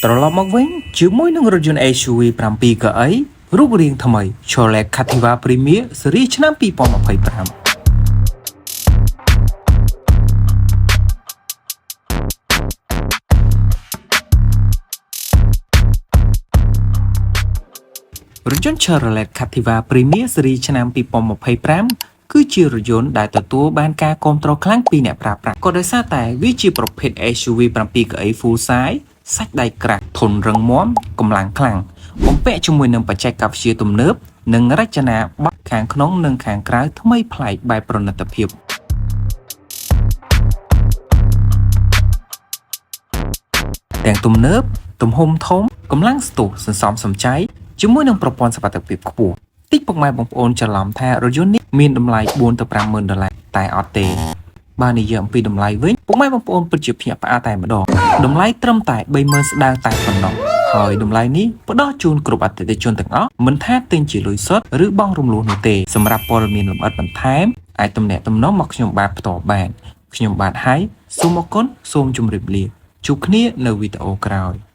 ត្រឡប់មកវិញជាមួយនឹងរថយន្ត SUV 7 កៅអីរូបរាងថ្មី Chevrolet Captiva Premier ស៊េរីឆ្នាំ 2025 រថយន្ត Chevrolet Captiva Premier ស៊េរីឆ្នាំ 2025 គឺជារថយន្តដែលទទួលបានការគាំទ្រខ្លាំងពីអ្នកប្រើប្រាស់ក៏ដោយសារតែវាជាប្រភេទ SUV 7 កៅអី Full Size សាច់ដៃក្រាស់ធន់រឹងមាំកម្លាំងខ្លាំងបំពាក់ជាមួយនឹងបច្ចេកវិទ្យាទំនើបនិងរចនាប័ទ្មខាងក្នុងនិងខាងក្រៅថ្មីប្លែកបែបប្រណិតភាពទាំងទំនើបទំហំធំកម្លាំងស្ទុះសន្សំសំចៃជាមួយនឹងប្រព័ន្ធសុវត្ថិភាពខ្ពស់តិចពុកម៉ែបងប្អូនច្រឡំថារថយន្តនេះមានតម្លៃ4ទៅ50000ដុល្លារតែអត់ទេបើនិយាយអំពីតម្លៃវិញពុកម៉ែបងប្អូនពិតជាភ្ញាក់ផ្អើលតែម្ដងតម្លៃត្រឹមតែ30000ស្ដើងតែប៉ុណ្ណោះហើយតម្លៃនេះផ្ដល់ជូនគ្រប់អតិថិជនទាំងអស់មិនថាទិញជាលុយសុទ្ធឬបង់រំលោះនោះទេសម្រាប់ព័ត៌មានលម្អិតបន្ថែមអាចទំនាក់ទំនងមកខ្ញុំបាទផ្ទាល់បានខ្ញុំបាទហើយសូមអរគុណសូមជម្រាបលាជួបគ្នានៅវីដេអូក្រោយ